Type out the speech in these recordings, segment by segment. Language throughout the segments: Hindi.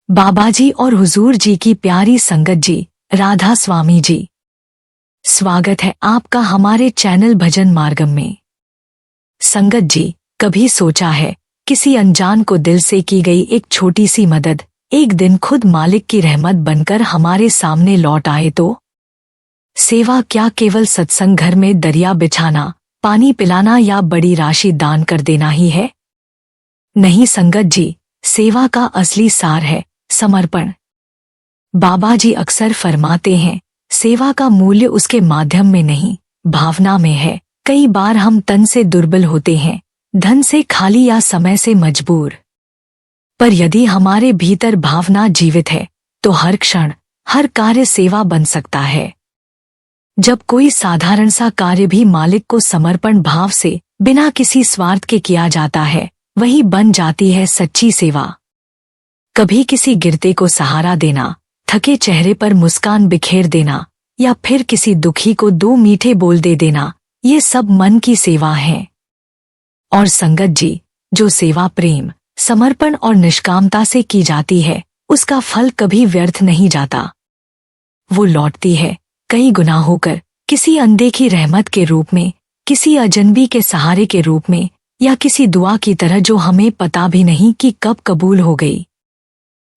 बाबाजी और हुजूर जी की प्यारी संगत जी, राधा स्वामी जी, स्वागत है आपका हमारे चैनल भजन मार्गम में। संगत जी, कभी सोचा है किसी अनजान को दिल से की गई एक छोटी सी मदद एक दिन खुद मालिक की रहमत बनकर हमारे सामने लौट आए तो? सेवा क्या केवल सत्संग घर में दरिया बिछाना, पानी पिलाना या बड़ी राशि दान कर देना ही है? नहीं संगत जी, सेवा का असली सार है समर्पण। बाबा जी अक्सर फरमाते हैं, सेवा का मूल्य उसके माध्यम में नहीं, भावना में है। कई बार हम तन से दुर्बल होते हैं, धन से खाली या समय से मजबूर, पर यदि हमारे भीतर भावना जीवित है तो हर क्षण, हर कार्य सेवा बन सकता है। जब कोई साधारण सा कार्य भी मालिक को समर्पण भाव से, बिना किसी स्वार्थ के किया जाता है, वही बन जाती है सच्ची सेवा। कभी किसी गिरते को सहारा देना, थके चेहरे पर मुस्कान बिखेर देना, या फिर किसी दुखी को दो मीठे बोल दे देना, ये सब मन की सेवा है। और संगत जी, जो सेवा प्रेम, समर्पण और निष्कामता से की जाती है, उसका फल कभी व्यर्थ नहीं जाता। वो लौटती है कई गुना होकर, किसी अनदेखी रहमत के रूप में, किसी अजनबी के सहारे के रूप में, या किसी दुआ की तरह जो हमें पता भी नहीं कि कब कबूल हो गई।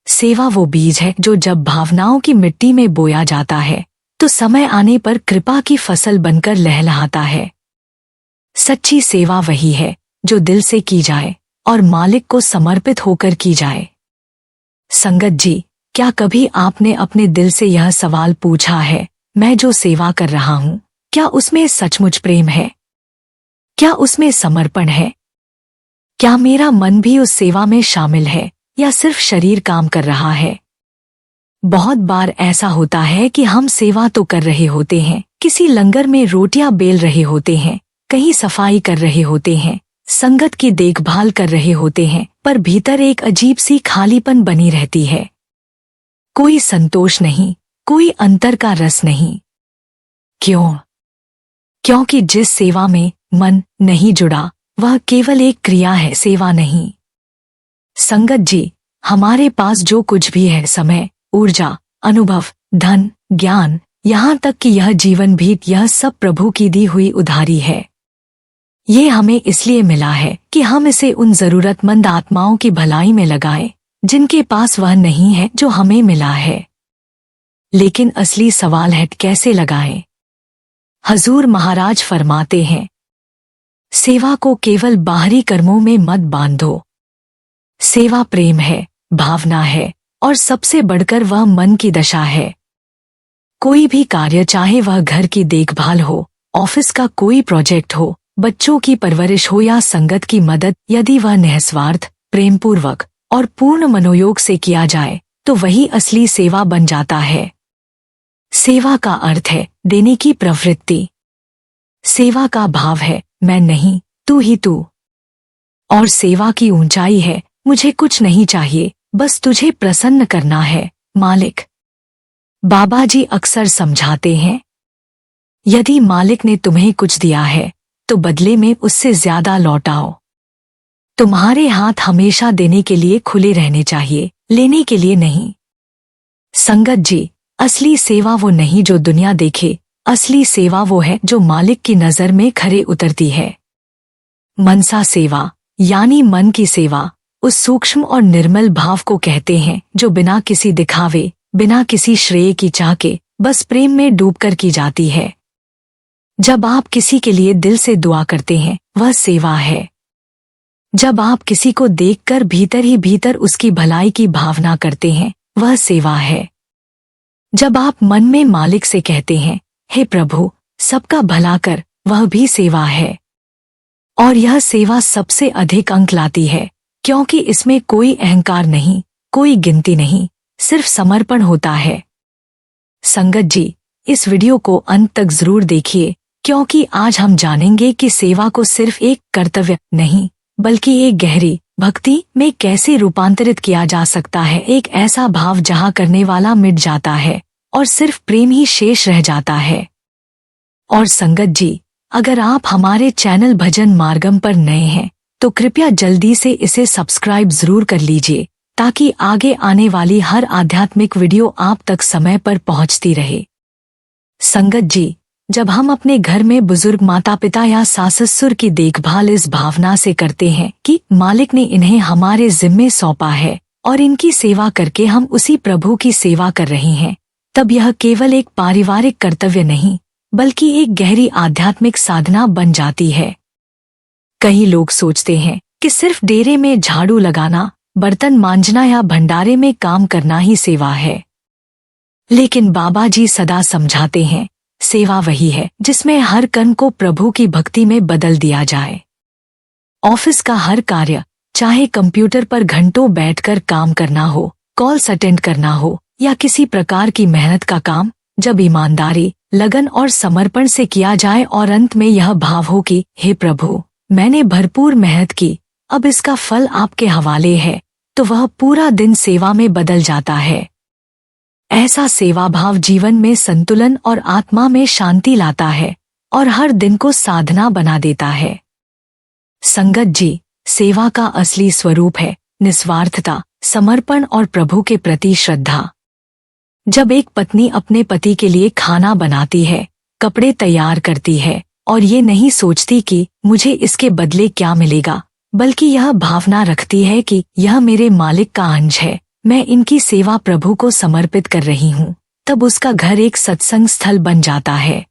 सेवा वो बीज है जो जब भावनाओं की मिट्टी में बोया जाता है तो समय आने पर कृपा की फसल बनकर लहलहाता है। सच्ची सेवा वही है जो दिल से की जाए और मालिक को समर्पित होकर की जाए। संगत जी, क्या कभी आपने अपने दिल से यह सवाल पूछा है, मैं जो सेवा कर रहा हूँ, क्या उसमें सचमुच प्रेम है? क्या उसमें समर्पण है? क्या मेरा मन भी उस सेवा में शामिल है या सिर्फ शरीर काम कर रहा है? बहुत बार ऐसा होता है कि हम सेवा तो कर रहे होते हैं, किसी लंगर में रोटियां बेल रहे होते हैं, कहीं सफाई कर रहे होते हैं, संगत की देखभाल कर रहे होते हैं, पर भीतर एक अजीब सी खालीपन बनी रहती है। कोई संतोष नहीं, कोई अंतर का रस नहीं। क्यों? क्योंकि जिस सेवा में मन नहीं जुड़ा, वह केवल एक क्रिया है, सेवा नहीं। संगत जी, हमारे पास जो कुछ भी है, समय, ऊर्जा, अनुभव, धन, ज्ञान, यहाँ तक कि यह जीवन भी, यह सब प्रभु की दी हुई उधारी है। ये हमें इसलिए मिला है कि हम इसे उन जरूरतमंद आत्माओं की भलाई में लगाएं, जिनके पास वह नहीं है जो हमें मिला है। लेकिन असली सवाल है, कैसे लगाएं? हजूर महाराज फरमाते हैं, सेवा को केवल बाहरी कर्मों में मत बांधो। सेवा प्रेम है, भावना है, और सबसे बढ़कर वह मन की दशा है। कोई भी कार्य, चाहे वह घर की देखभाल हो, ऑफिस का कोई प्रोजेक्ट हो, बच्चों की परवरिश हो या संगत की मदद, यदि वह निस्वार्थ, प्रेमपूर्वक और पूर्ण मनोयोग से किया जाए तो वही असली सेवा बन जाता है। सेवा का अर्थ है देने की प्रवृत्ति। सेवा का भाव है, मैं नहीं, तू ही तू। और सेवा की ऊंचाई है, मुझे कुछ नहीं चाहिए, बस तुझे प्रसन्न करना है मालिक। बाबा जी अक्सर समझाते हैं, यदि मालिक ने तुम्हें कुछ दिया है तो बदले में उससे ज्यादा लौटाओ। तुम्हारे हाथ हमेशा देने के लिए खुले रहने चाहिए, लेने के लिए नहीं। संगत जी, असली सेवा वो नहीं जो दुनिया देखे, असली सेवा वो है जो मालिक की नजर में खरे उतरती है। मनसा सेवा यानी मन की सेवा उस सूक्ष्म और निर्मल भाव को कहते हैं जो बिना किसी दिखावे, बिना किसी श्रेय की चाह के, बस प्रेम में डूबकर की जाती है। जब आप किसी के लिए दिल से दुआ करते हैं, वह सेवा है। जब आप किसी को देखकर भीतर ही भीतर उसकी भलाई की भावना करते हैं, वह सेवा है। जब आप मन में मालिक से कहते हैं, हे प्रभु, सबका भला कर, वह भी सेवा है। और यह सेवा सबसे अधिक अंक लाती है, क्योंकि इसमें कोई अहंकार नहीं, कोई गिनती नहीं, सिर्फ समर्पण होता है। संगत जी, इस वीडियो को अंत तक जरूर देखिए, क्योंकि आज हम जानेंगे कि सेवा को सिर्फ एक कर्तव्य नहीं, बल्कि एक गहरी भक्ति में कैसे रूपांतरित किया जा सकता है। एक ऐसा भाव जहां करने वाला मिट जाता है और सिर्फ प्रेम ही शेष रह जाता है। और संगत जी, अगर आप हमारे चैनल भजन मार्गम पर नए हैं तो कृपया जल्दी से इसे सब्सक्राइब जरूर कर लीजिए, ताकि आगे आने वाली हर आध्यात्मिक वीडियो आप तक समय पर पहुंचती रहे। संगत जी, जब हम अपने घर में बुजुर्ग माता पिता या सास ससुर की देखभाल इस भावना से करते हैं कि मालिक ने इन्हें हमारे जिम्मे सौंपा है और इनकी सेवा करके हम उसी प्रभु की सेवा कर रहे हैं, तब यह केवल एक पारिवारिक कर्तव्य नहीं बल्कि एक गहरी आध्यात्मिक साधना बन जाती है। कई लोग सोचते हैं कि सिर्फ डेरे में झाड़ू लगाना, बर्तन मांजना या भंडारे में काम करना ही सेवा है, लेकिन बाबा जी सदा समझाते हैं, सेवा वही है जिसमें हर कर्म को प्रभु की भक्ति में बदल दिया जाए। ऑफिस का हर कार्य, चाहे कंप्यूटर पर घंटों बैठकर काम करना हो, कॉल्स अटेंड करना हो या किसी प्रकार की मेहनत का काम, जब ईमानदारी, लगन और समर्पण से किया जाए और अंत में यह भाव हो कि हे प्रभु, मैंने भरपूर मेहनत की, अब इसका फल आपके हवाले है, तो वह पूरा दिन सेवा में बदल जाता है। ऐसा सेवा भाव जीवन में संतुलन और आत्मा में शांति लाता है और हर दिन को साधना बना देता है। संगत जी, सेवा का असली स्वरूप है निस्वार्थता, समर्पण और प्रभु के प्रति श्रद्धा। जब एक पत्नी अपने पति के लिए खाना बनाती है, कपड़े तैयार करती है और ये नहीं सोचती कि मुझे इसके बदले क्या मिलेगा, बल्कि यह भावना रखती है कि यह मेरे मालिक का अंश है, मैं इनकी सेवा प्रभु को समर्पित कर रही हूँ, तब उसका घर एक सत्संग स्थल बन जाता है।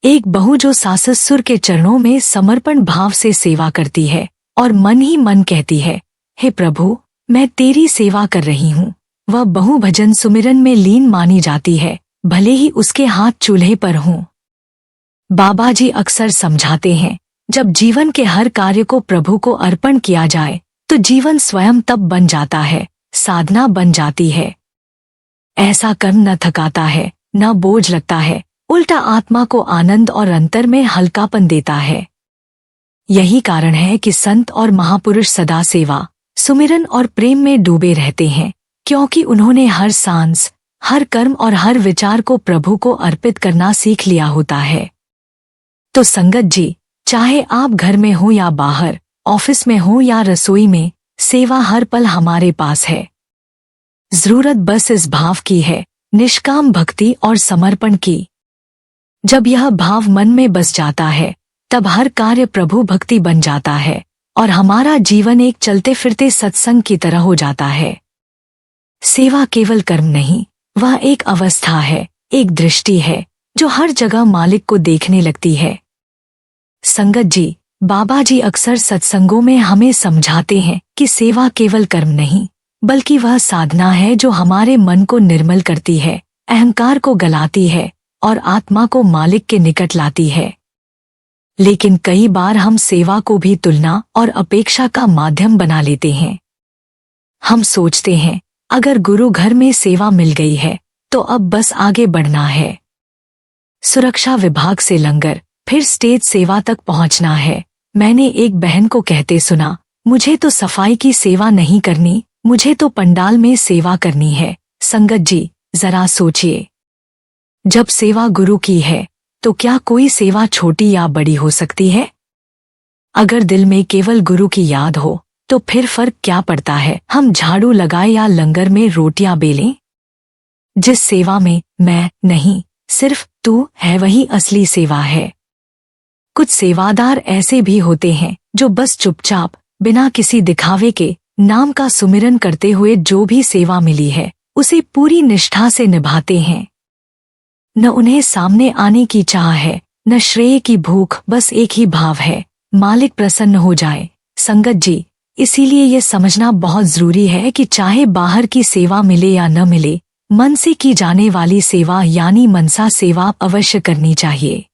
एक बहू जो सास ससुर के चरणों में समर्पण भाव से सेवा करती है और मन ही मन कहती है, हे प्रभु, मैं तेरी सेवा कर रही हूँ, वह बहू भजन सुमिरन में लीन मानी जाती है, भले ही उसके हाथ चूल्हे पर हों। बाबा जी अक्सर समझाते हैं, जब जीवन के हर कार्य को प्रभु को अर्पण किया जाए तो जीवन स्वयं तब बन जाता है, साधना बन जाती है। ऐसा कर्म न थकाता है, न बोझ लगता है, उल्टा आत्मा को आनंद और अंतर में हल्कापन देता है। यही कारण है कि संत और महापुरुष सदा सेवा, सुमिरन और प्रेम में डूबे रहते हैं, क्योंकि उन्होंने हर सांस, हर कर्म और हर विचार को प्रभु को अर्पित करना सीख लिया होता है। तो संगत जी, चाहे आप घर में हो या बाहर, ऑफिस में हो या रसोई में, सेवा हर पल हमारे पास है। जरूरत बस इस भाव की है, निष्काम भक्ति और समर्पण की। जब यह भाव मन में बस जाता है, तब हर कार्य प्रभु भक्ति बन जाता है और हमारा जीवन एक चलते फिरते सत्संग की तरह हो जाता है। सेवा केवल कर्म नहीं, वह एक अवस्था है, एक दृष्टि है जो हर जगह मालिक को देखने लगती है। संगत जी, बाबा जी अक्सर सत्संगों में हमें समझाते हैं कि सेवा केवल कर्म नहीं बल्कि वह साधना है जो हमारे मन को निर्मल करती है, अहंकार को गलाती है और आत्मा को मालिक के निकट लाती है। लेकिन कई बार हम सेवा को भी तुलना और अपेक्षा का माध्यम बना लेते हैं। हम सोचते हैं, अगर गुरु घर में सेवा मिल गई है तो अब बस आगे बढ़ना है। सुरक्षा विभाग से लंगर, फिर स्टेज सेवा तक पहुंचना है। मैंने एक बहन को कहते सुना, मुझे तो सफाई की सेवा नहीं करनी, मुझे तो पंडाल में सेवा करनी है। संगत जी, जरा सोचिए, जब सेवा गुरु की है तो क्या कोई सेवा छोटी या बड़ी हो सकती है? अगर दिल में केवल गुरु की याद हो तो फिर फर्क क्या पड़ता है हम झाड़ू लगाए या लंगर में रोटियां बेलें? जिस सेवा में मैं नहीं, सिर्फ तू है, वही असली सेवा है। कुछ सेवादार ऐसे भी होते हैं जो बस चुपचाप, बिना किसी दिखावे के, नाम का सुमिरन करते हुए जो भी सेवा मिली है उसे पूरी निष्ठा से निभाते हैं। न उन्हें सामने आने की चाह है, न श्रेय की भूख, बस एक ही भाव है, मालिक प्रसन्न हो जाए। संगत जी, इसीलिए ये समझना बहुत जरूरी है कि चाहे बाहर की सेवा मिले या न मिले, मन से की जाने वाली सेवा यानी मनसा सेवा अवश्य करनी चाहिए।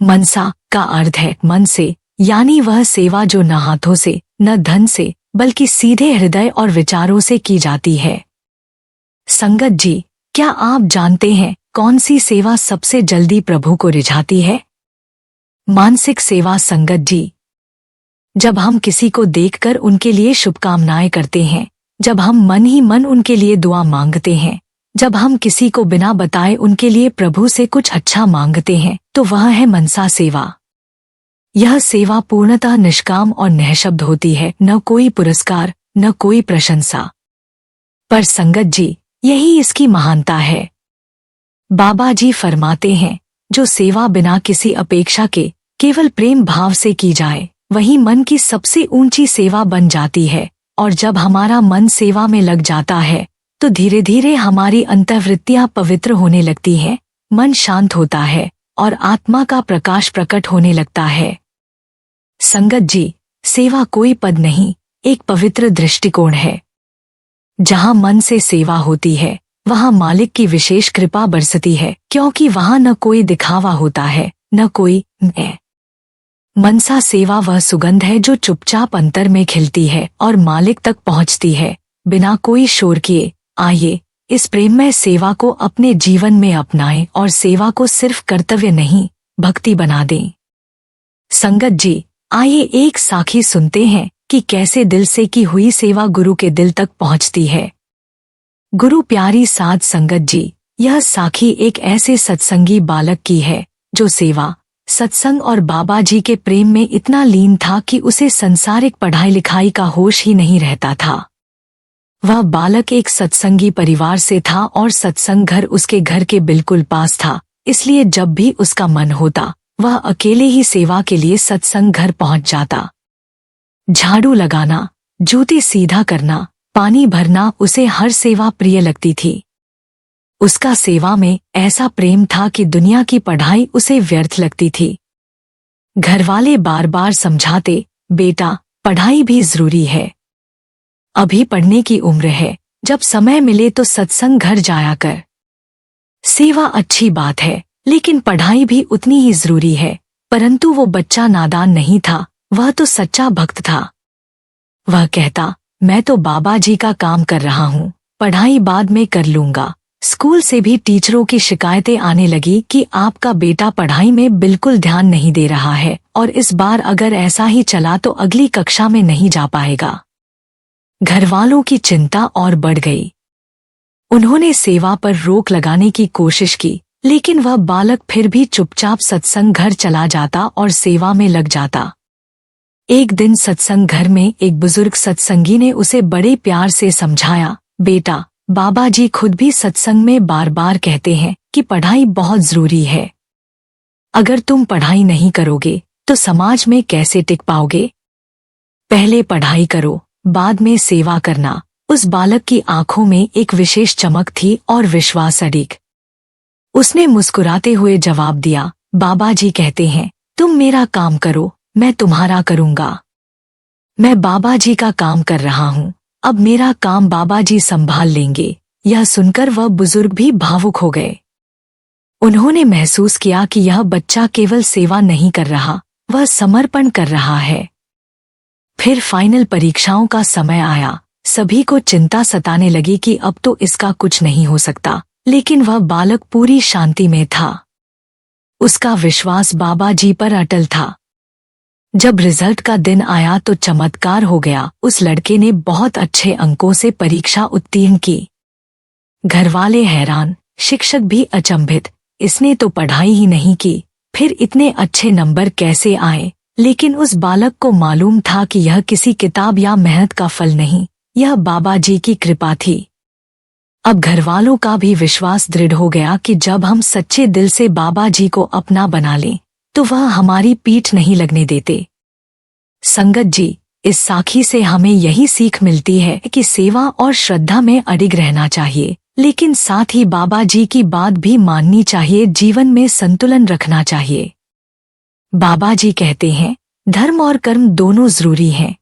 मनसा का अर्थ है मन से, यानी वह सेवा जो न हाथों से, न धन से, बल्कि सीधे हृदय और विचारों से की जाती है। संगत जी, क्या आप जानते हैं कौन सी सेवा सबसे जल्दी प्रभु को रिझाती है? मानसिक सेवा। संगत जी, जब हम किसी को देखकर उनके लिए शुभकामनाएं करते हैं, जब हम मन ही मन उनके लिए दुआ मांगते हैं, जब हम किसी को बिना बताए उनके लिए प्रभु से कुछ अच्छा मांगते हैं, तो वह है मनसा सेवा। यह सेवा पूर्णतः निष्काम और निःशब्द होती है, न कोई पुरस्कार, न कोई प्रशंसा। पर संगत जी, यही इसकी महानता है। बाबा जी फरमाते हैं, जो सेवा बिना किसी अपेक्षा के केवल प्रेम भाव से की जाए वही मन की सबसे ऊंची सेवा बन जाती है। और जब हमारा मन सेवा में लग जाता है तो धीरे धीरे हमारी अंतर्वृत्तियां पवित्र होने लगती हैं, मन शांत होता है और आत्मा का प्रकाश प्रकट होने लगता है। संगत जी, सेवा कोई पद नहीं, एक पवित्र दृष्टिकोण है। जहां मन से सेवा होती है वहां मालिक की विशेष कृपा बरसती है, क्योंकि वहां न कोई दिखावा होता है न कोई मनसा सेवा वह सुगंध है जो चुपचाप अंतर में खिलती है और मालिक तक पहुंचती है बिना कोई शोर किए। आइए इस प्रेममय सेवा को अपने जीवन में अपनाएं और सेवा को सिर्फ कर्तव्य नहीं भक्ति बना दें। संगत जी, आइए एक साखी सुनते हैं कि कैसे दिल से की हुई सेवा गुरु के दिल तक पहुंचती है। गुरु प्यारी साध संगत जी, यह साखी एक ऐसे सत्संगी बालक की है जो सेवा, सत्संग और बाबा जी के प्रेम में इतना लीन था कि उसे संसारिक पढ़ाई लिखाई का होश ही नहीं रहता था। वह बालक एक सत्संगी परिवार से था और सत्संग घर उसके घर के बिल्कुल पास था, इसलिए जब भी उसका मन होता वह अकेले ही सेवा के लिए सत्संग घर पहुंच जाता। झाड़ू लगाना, जूते सीधा करना, पानी भरना उसे हर सेवा प्रिय लगती थी। उसका सेवा में ऐसा प्रेम था कि दुनिया की पढ़ाई उसे व्यर्थ लगती थी। घरवाले बार बार समझाते, बेटा पढ़ाई भी जरूरी है, अभी पढ़ने की उम्र है, जब समय मिले तो सत्संग घर जाया कर। सेवा अच्छी बात है लेकिन पढ़ाई भी उतनी ही जरूरी है। परंतु वो बच्चा नादान नहीं था, वह तो सच्चा भक्त था। वह कहता, मैं तो बाबा जी का काम कर रहा हूँ, पढ़ाई बाद में कर लूंगा। स्कूल से भी टीचरों की शिकायतें आने लगी कि आपका बेटा पढ़ाई में बिल्कुल ध्यान नहीं दे रहा है और इस बार अगर ऐसा ही चला तो अगली कक्षा में नहीं जा पाएगा। घरवालों की चिंता और बढ़ गई। उन्होंने सेवा पर रोक लगाने की कोशिश की, लेकिन वह बालक फिर भी चुपचाप सत्संग घर चला जाता और सेवा में लग जाता। एक दिन सत्संग घर में एक बुजुर्ग सत्संगी ने उसे बड़े प्यार से समझाया, बेटा बाबा जी खुद भी सत्संग में बार बार कहते हैं कि पढ़ाई बहुत जरूरी है। अगर तुम पढ़ाई नहीं करोगे तो समाज में कैसे टिक पाओगे? पहले पढ़ाई करो, बाद में सेवा करना। उस बालक की आंखों में एक विशेष चमक थी और विश्वास अडिग। उसने मुस्कुराते हुए जवाब दिया, बाबा जी कहते हैं तुम मेरा काम करो, मैं तुम्हारा करूंगा। मैं बाबा जी का काम कर रहा हूँ, अब मेरा काम बाबा जी संभाल लेंगे। यह सुनकर वह बुजुर्ग भी भावुक हो गए। उन्होंने महसूस किया कि यह बच्चा केवल सेवा नहीं कर रहा, वह समर्पण कर रहा है। फिर फाइनल परीक्षाओं का समय आया। सभी को चिंता सताने लगी कि अब तो इसका कुछ नहीं हो सकता, लेकिन वह बालक पूरी शांति में था। उसका विश्वास बाबा जी पर अटल था। जब रिजल्ट का दिन आया तो चमत्कार हो गया। उस लड़के ने बहुत अच्छे अंकों से परीक्षा उत्तीर्ण की। घरवाले हैरान, शिक्षक भी अचंभित, इसने तो पढ़ाई ही नहीं की, फिर इतने अच्छे नंबर कैसे आए? लेकिन उस बालक को मालूम था कि यह किसी किताब या मेहनत का फल नहीं, यह बाबा जी की कृपा थी। अब घरवालों का भी विश्वास दृढ़ हो गया कि जब हम सच्चे दिल से बाबा जी को अपना बना लें तो वह हमारी पीठ नहीं लगने देते। संगत जी, इस साखी से हमें यही सीख मिलती है कि सेवा और श्रद्धा में अडिग रहना चाहिए, लेकिन साथ ही बाबा जी की बात भी माननी चाहिए, जीवन में संतुलन रखना चाहिए। बाबा जी कहते हैं, धर्म और कर्म दोनों जरूरी हैं।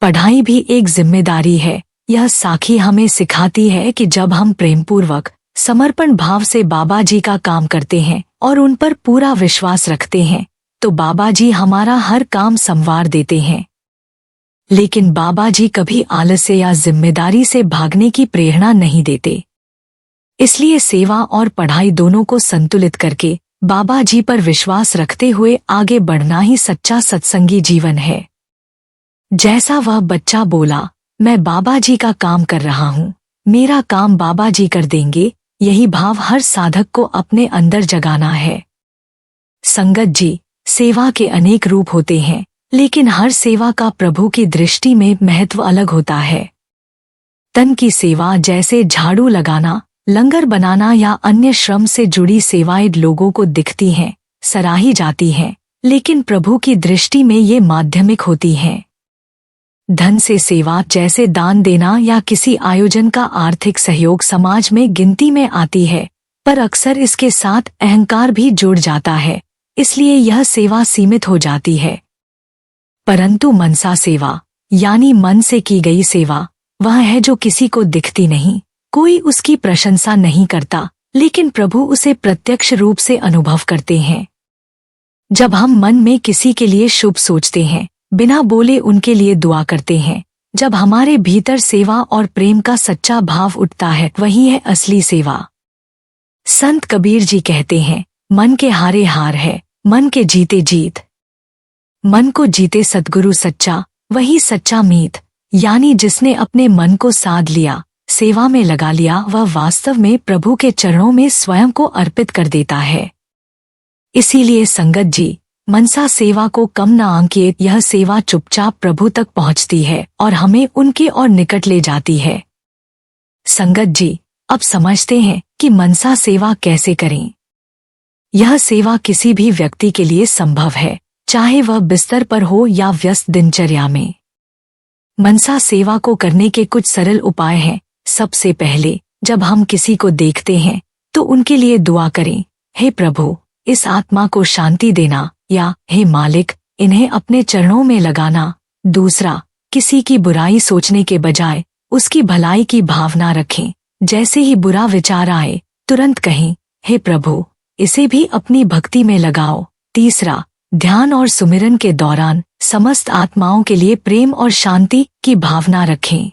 पढ़ाई भी एक जिम्मेदारी है। यह साखी हमें सिखाती है कि जब हम प्रेमपूर्वक समर्पण भाव से बाबा जी का काम करते हैं और उन पर पूरा विश्वास रखते हैं तो बाबा जी हमारा हर काम संवार देते हैं। लेकिन बाबा जी कभी आलस्य या जिम्मेदारी से भागने की प्रेरणा नहीं देते। इसलिए सेवा और पढ़ाई दोनों को संतुलित करके बाबा जी पर विश्वास रखते हुए आगे बढ़ना ही सच्चा सत्संगी जीवन है। जैसा वह बच्चा बोला, मैं बाबा जी का काम कर रहा हूँ, मेरा काम बाबा जी कर देंगे, यही भाव हर साधक को अपने अंदर जगाना है। संगत जी, सेवा के अनेक रूप होते हैं, लेकिन हर सेवा का प्रभु की दृष्टि में महत्व अलग होता है। तन की सेवा जैसे झाड़ू लगाना, लंगर बनाना या अन्य श्रम से जुड़ी सेवाएं लोगों को दिखती हैं, सराही जाती हैं, लेकिन प्रभु की दृष्टि में ये माध्यमिक होती हैं। धन से सेवा जैसे दान देना या किसी आयोजन का आर्थिक सहयोग समाज में गिनती में आती है, पर अक्सर इसके साथ अहंकार भी जुड़ जाता है, इसलिए यह सेवा सीमित हो जाती है। परंतु मनसा सेवा यानी मन से की गई सेवा वह है जो किसी को दिखती नहीं, कोई उसकी प्रशंसा नहीं करता, लेकिन प्रभु उसे प्रत्यक्ष रूप से अनुभव करते हैं। जब हम मन में किसी के लिए शुभ सोचते हैं, बिना बोले उनके लिए दुआ करते हैं, जब हमारे भीतर सेवा और प्रेम का सच्चा भाव उठता है, वही है असली सेवा। संत कबीर जी कहते हैं, मन के हारे हार है, मन के जीते जीत। मन को जीते सद्गुरु सच्चा, वही सच्चा मीत, यानी जिसने अपने मन को साध लिया, सेवा में लगा लिया, वह वास्तव में प्रभु के चरणों में स्वयं को अर्पित कर देता है। इसीलिए संगत जी, मनसा सेवा को कम न आंकिए, यह सेवा चुपचाप प्रभु तक पहुंचती है और हमें उनके और निकट ले जाती है। संगत जी, अब समझते हैं कि मनसा सेवा कैसे करें। यह सेवा किसी भी व्यक्ति के लिए संभव है, चाहे वह बिस्तर पर हो या व्यस्त दिनचर्या में। मनसा सेवा को करने के कुछ सरल उपाय हैं। सबसे पहले, जब हम किसी को देखते हैं तो उनके लिए दुआ करें, हे प्रभु, इस आत्मा को शांति देना, या हे मालिक, इन्हें अपने चरणों में लगाना। दूसरा, किसी की बुराई सोचने के बजाय उसकी भलाई की भावना रखें। जैसे ही बुरा विचार आए तुरंत कहें, हे प्रभु, इसे भी अपनी भक्ति में लगाओ। तीसरा, ध्यान और सुमिरन के दौरान समस्त आत्माओं के लिए प्रेम और शांति की भावना रखें।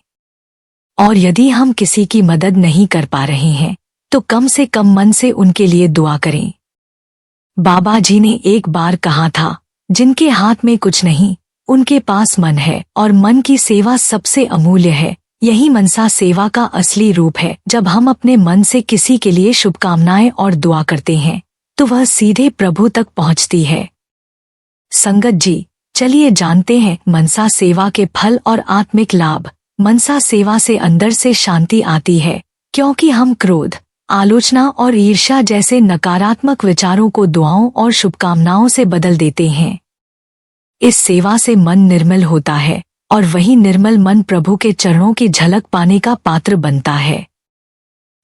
और यदि हम किसी की मदद नहीं कर पा रहे हैं तो कम से कम मन से उनके लिए दुआ करें। बाबा जी ने एक बार कहा था, जिनके हाथ में कुछ नहीं उनके पास मन है, और मन की सेवा सबसे अमूल्य है। यही मनसा सेवा का असली रूप है। जब हम अपने मन से किसी के लिए शुभकामनाएं और दुआ करते हैं तो वह सीधे प्रभु तक पहुंचती है। संगत जी, चलिए जानते हैं मनसा सेवा के फल और आत्मिक लाभ। मनसा सेवा से अंदर से शांति आती है, क्योंकि हम क्रोध, आलोचना और ईर्ष्या जैसे नकारात्मक विचारों को दुआओं और शुभकामनाओं से बदल देते हैं। इस सेवा से मन निर्मल होता है और वही निर्मल मन प्रभु के चरणों की झलक पाने का पात्र बनता है।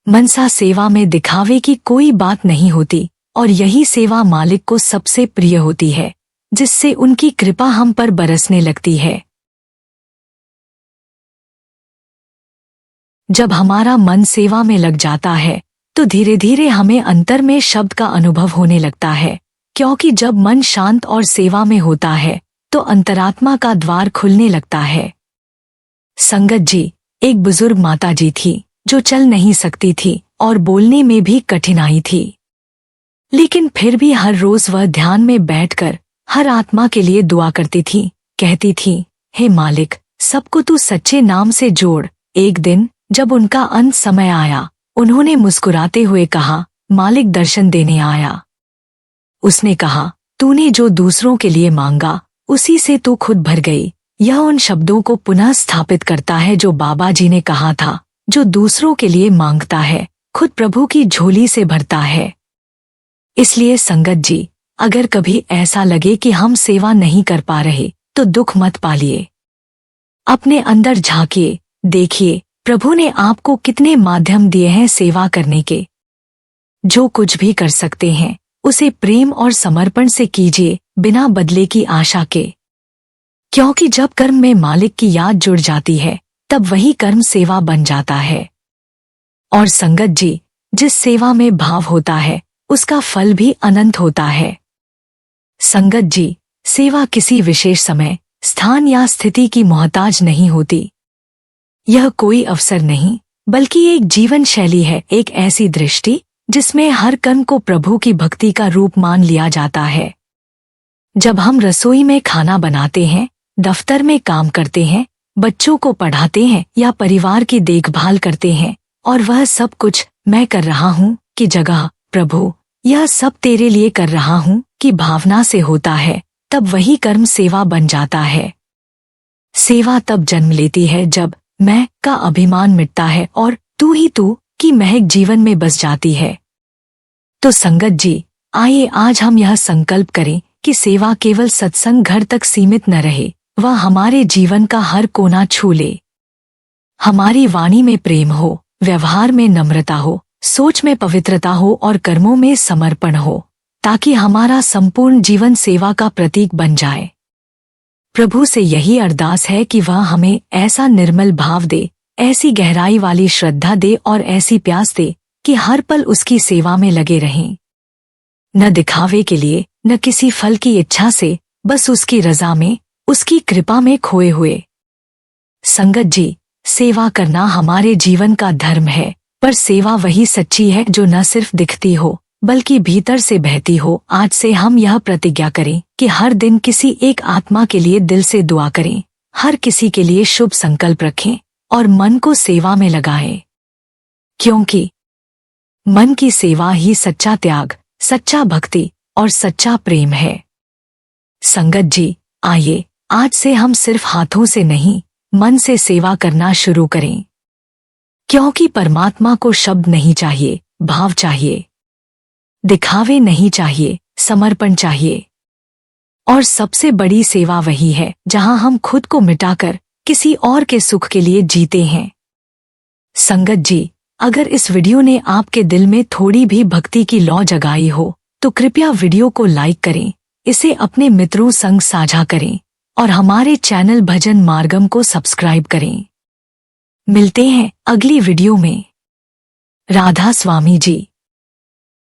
मनसा सेवा में दिखावे की कोई बात नहीं होती, और यही सेवा मालिक को सबसे प्रिय होती है, जिससे उनकी कृपा हम पर बरसने लगती है। जब हमारा मन सेवा में लग जाता है तो धीरे धीरे हमें अंतर में शब्द का अनुभव होने लगता है, क्योंकि जब मन शांत और सेवा में होता है तो अंतरात्मा का द्वार खुलने लगता है। संगत जी, एक बुजुर्ग माता जी थी जो चल नहीं सकती थी और बोलने में भी कठिनाई थी, लेकिन फिर भी हर रोज वह ध्यान में बैठकर हर आत्मा के लिए दुआ करती थी। कहती थी, हे मालिक, सबको तू सच्चे नाम से जोड़। एक दिन जब उनका अंत समय आया, उन्होंने मुस्कुराते हुए कहा, मालिक दर्शन देने आया। उसने कहा, तूने जो दूसरों के लिए मांगा उसी से तू खुद भर गई। यह उन शब्दों को पुनः स्थापित करता है जो बाबा जी ने कहा था, जो दूसरों के लिए मांगता है खुद प्रभु की झोली से भरता है। इसलिए संगत जी, अगर कभी ऐसा लगे कि हम सेवा नहीं कर पा रहे तो दुख मत पालिए। अपने अंदर झांकिए, देखिए प्रभु ने आपको कितने माध्यम दिए हैं सेवा करने के। जो कुछ भी कर सकते हैं उसे प्रेम और समर्पण से कीजिए, बिना बदले की आशा के। क्योंकि जब कर्म में मालिक की याद जुड़ जाती है तब वही कर्म सेवा बन जाता है। और संगत जी, जिस सेवा में भाव होता है उसका फल भी अनंत होता है। संगत जी, सेवा किसी विशेष समय, स्थान या स्थिति की मोहताज नहीं होती। यह कोई अवसर नहीं, बल्कि एक जीवन शैली है, एक ऐसी दृष्टि जिसमें हर कर्म को प्रभु की भक्ति का रूप मान लिया जाता है। जब हम रसोई में खाना बनाते हैं, दफ्तर में काम करते हैं, बच्चों को पढ़ाते हैं या परिवार की देखभाल करते हैं, और वह सब कुछ मैं कर रहा हूँ की जगह प्रभु, यह सब तेरे लिए कर रहा हूँ की भावना से होता है, तब वही कर्म सेवा बन जाता है। सेवा तब जन्म लेती है जब मैं का अभिमान मिटता है और तू ही तू की महक जीवन में बस जाती है। तो संगत जी, आइए आज हम यह संकल्प करें कि सेवा केवल सत्संग घर तक सीमित न रहे, वह हमारे जीवन का हर कोना छू ले। हमारी वाणी में प्रेम हो, व्यवहार में नम्रता हो, सोच में पवित्रता हो और कर्मों में समर्पण हो, ताकि हमारा संपूर्ण जीवन सेवा का प्रतीक बन जाए। प्रभु से यही अरदास है कि वह हमें ऐसा निर्मल भाव दे, ऐसी गहराई वाली श्रद्धा दे और ऐसी प्यास दे कि हर पल उसकी सेवा में लगे रहें। न दिखावे के लिए, न किसी फल की इच्छा से, बस उसकी रजा में, उसकी कृपा में खोए हुए। संगत जी, सेवा करना हमारे जीवन का धर्म है, पर सेवा वही सच्ची है जो न सिर्फ दिखती हो बल्कि भीतर से बहती हो। आज से हम यह प्रतिज्ञा करें कि हर दिन किसी एक आत्मा के लिए दिल से दुआ करें, हर किसी के लिए शुभ संकल्प रखें और मन को सेवा में लगाएं, क्योंकि मन की सेवा ही सच्चा त्याग, सच्चा भक्ति और सच्चा प्रेम है। संगत जी, आइए आज से हम सिर्फ हाथों से नहीं, मन से सेवा करना शुरू करें, क्योंकि परमात्मा को शब्द नहीं चाहिए, भाव चाहिए। दिखावे नहीं चाहिए, समर्पण चाहिए। और सबसे बड़ी सेवा वही है जहां हम खुद को मिटाकर किसी और के सुख के लिए जीते हैं। संगत जी, अगर इस वीडियो ने आपके दिल में थोड़ी भी भक्ति की लौ जगाई हो तो कृपया वीडियो को लाइक करें, इसे अपने मित्रों संग साझा करें और हमारे चैनल भजन मार्गम को सब्सक्राइब करें। मिलते हैं अगली वीडियो में। राधा स्वामी जी।